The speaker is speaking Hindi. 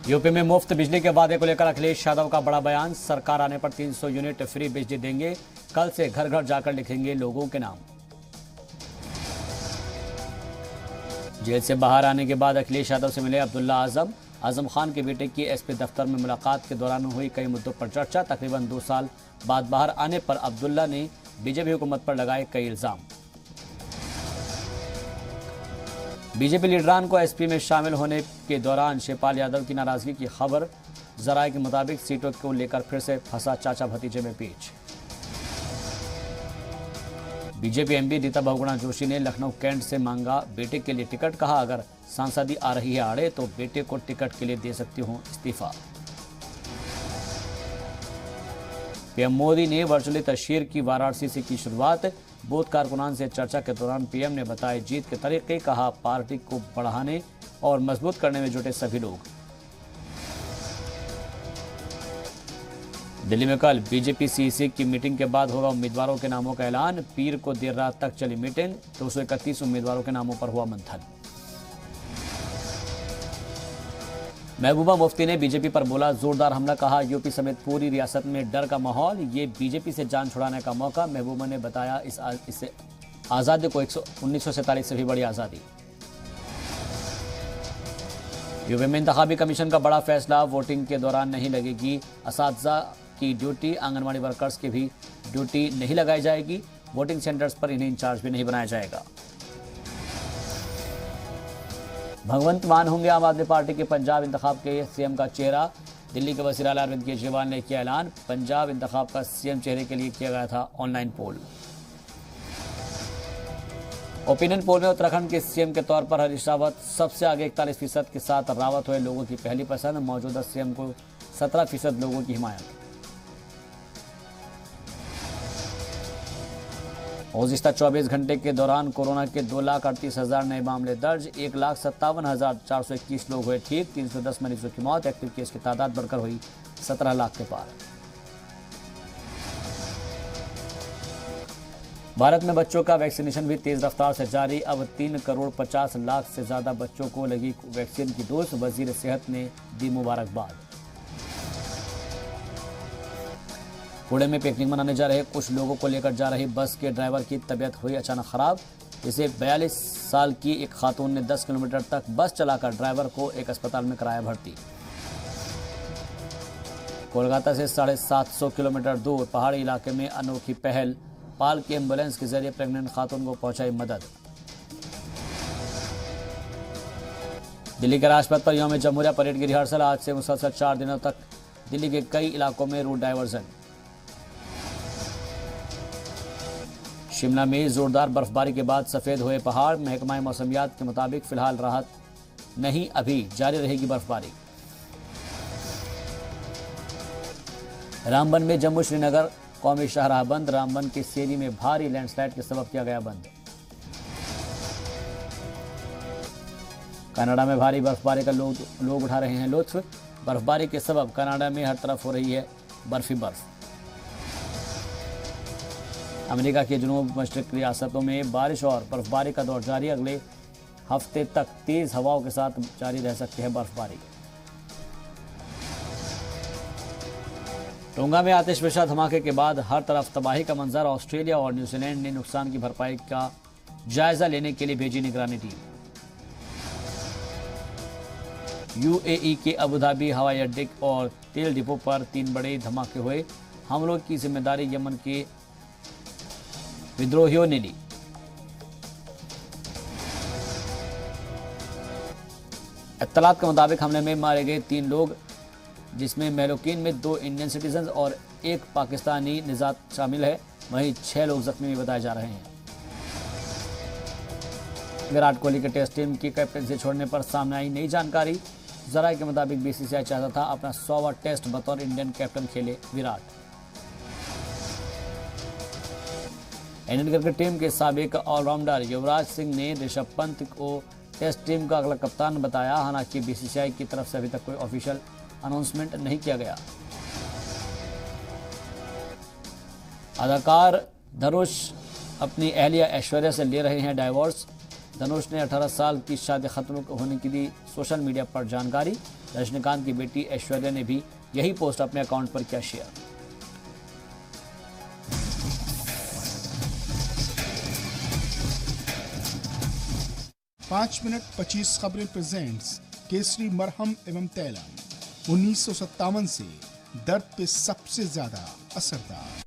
यूपी में मुफ्त बिजली के वादे को लेकर अखिलेश यादव का बड़ा बयान। सरकार आने पर 300 यूनिट फ्री बिजली देंगे। कल से घर घर जाकर लिखेंगे लोगों के नाम। जेल से बाहर आने के बाद अखिलेश यादव से मिले अब्दुल्ला आजम खान के बेटे की एसपी दफ्तर में मुलाकात के दौरान हुई कई मुद्दों पर चर्चा। तकरीबन 2 साल बाद बाहर आने पर अब्दुल्ला ने बीजेपी हुकूमत पर लगाए कई इल्जाम। बीजेपी लीडरान को एसपी में शामिल होने के दौरान शिवपाल यादव की नाराजगी की खबर। जराये के मुताबिक सीटों को लेकर फिर से फंसा चाचा भतीजे में पेच। बीजेपी एमपी रीता बहुगुणा जोशी ने लखनऊ कैंट से मांगा बेटे के लिए टिकट। कहा, अगर सांसदी आ रही है आड़े तो बेटे को टिकट के लिए दे सकती हूं इस्तीफा। पीएम मोदी ने वर्चुअली तशहीर की वाराणसी से की शुरुआत। बूथ कारकुनान से चर्चा के दौरान पीएम ने बताए जीत के तरीके। कहा, पार्टी को बढ़ाने और मजबूत करने में जुटे सभी लोग। दिल्ली में कल बीजेपी सीईसी की मीटिंग के बाद होगा उम्मीदवारों के नामों का ऐलान। पीर को देर रात तक चली मीटिंग। 231 उम्मीदवारों के नामों पर हुआ मंथन। महबूबा मुफ्ती ने बीजेपी पर बोला जोरदार हमला। कहा, यूपी समेत पूरी रियासत में डर का माहौल। ये बीजेपी से जान छुड़ाने का मौका। महबूबा ने बताया इससे आज़ादी को 1947 से भी बड़ी आज़ादी। यूपी में इंतखाबी कमीशन का बड़ा फैसला। वोटिंग के दौरान नहीं लगेगी असातिज़ा की ड्यूटी। आंगनबाड़ी वर्कर्स की भी ड्यूटी नहीं लगाई जाएगी। वोटिंग सेंटर्स पर इन्हें इंचार्ज भी नहीं बनाया जाएगा। भगवंत मान होंगे आम आदमी पार्टी के पंजाब इंतखाब के सीएम का चेहरा। दिल्ली के वज़ीर आला अरविंद केजरीवाल ने किया ऐलान। पंजाब इंतखाब का सीएम चेहरे के लिए किया गया था ऑनलाइन पोल। ओपिनियन पोल में उत्तराखंड के सीएम के तौर पर हरीश रावत सबसे आगे 41% के साथ रावत हुए लोगों की पहली पसंद। मौजूदा सीएम को 17% लोगों की हिमायत। गुज़िश्ता 24 घंटे के दौरान कोरोना के 2,38,000 नए मामले दर्ज। 1,57,421 लोग हुए ठीक। 310 मरीजों की मौत। एक्टिव केस की तादाद बढ़कर हुई 17 लाख के पार। भारत में बच्चों का वैक्सीनेशन भी तेज रफ्तार से जारी। अब 3,50,00,000 से ज्यादा बच्चों को लगी वैक्सीन की डोज। वजीर सेहत ने दी मुबारकबाद। पुणे में पिकनिक मनाने जा रहे कुछ लोगों को लेकर जा रही बस के ड्राइवर की तबीयत हुई अचानक खराब। इसे 42 साल की एक खातून ने 10 किलोमीटर तक बस चलाकर ड्राइवर को एक अस्पताल में कराया भर्ती। कोलकाता से 750 किलोमीटर दूर पहाड़ी इलाके में अनोखी पहल। पाल की एम्बुलेंस के जरिए प्रेग्नेंट खातून को पहुंचाई मदद। दिल्ली के राजपथ पर यौम जमहूरिया परेड की रिहर्सल। आज से मुसलसल 4 दिनों तक दिल्ली के कई इलाकों में रूट डायवर्जन। शिमला में जोरदार बर्फबारी के बाद सफेद हुए पहाड़। महकमा मौसमियात के मुताबिक फिलहाल राहत नहीं, अभी जारी रहेगी बर्फबारी। रामबन में जम्मू श्रीनगर कौमी शाहराह बंद। रामबन के सेरी में भारी लैंडस्लाइड के सबब किया गया बंद। कनाडा में भारी बर्फबारी का लोग उठा रहे हैं लुत्फ। बर्फबारी के सबब कनाडा में हर तरफ हो रही है बर्फ ही बर्फ। अमेरिका के जनूब मशरक रियासतों में बारिश और बर्फबारी का दौर जारी। अगले हफ्ते तक तेज हवाओं के साथ जारी रह सकती है बर्फबारी। टोंगा में आतिशबाजी धमाके के बाद हर तरफ तबाही का मंजर। ऑस्ट्रेलिया और न्यूजीलैंड ने नुकसान की भरपाई का जायजा लेने के लिए भेजी निगरानी टीम। यूएई के अबुधाबी हवाई अड्डे और तेल डिपो पर 3 बड़े धमाके हुए। हमलों की जिम्मेदारी यमन के विद्रोहियों ने ली। इत्तलात के मुताबिक हमले में मारे गए 3 लोग, जिसमें मेलोकीन में 2 इंडियन सिटीजन और 1 पाकिस्तानी निजात शामिल है। वहीं 6 लोग जख्मी भी बताए जा रहे हैं। विराट कोहली के टेस्ट टीम की कैप्टनसी छोड़ने पर सामने आई नई जानकारी। जराये के मुताबिक बीसीसीआई चाहता था अपना 100वां टेस्ट बतौर इंडियन कैप्टन खेले विराट। इंडियन क्रिकेट टीम के साबिक ऑलराउंडर युवराज सिंह ने ऋषभ पंत को टेस्ट टीम का अगला कप्तान बताया। हालांकि बीसीसीआई की तरफ से अभी तक कोई ऑफिशियल अनाउंसमेंट नहीं किया गया। अदाकार धनुष अपनी अहलिया ऐश्वर्या से ले रहे हैं डाइवोर्स। धनुष ने 18 साल की शादी खत्म होने की दी सोशल मीडिया पर जानकारी। रजनीकांत की बेटी ऐश्वर्या ने भी यही पोस्ट अपने अकाउंट पर किया शेयर। 5 मिनट 25 खबरें प्रेजेंट्स केसरी मरहम एवं तैलम 1957 से दर्द पे सबसे ज्यादा असरदार।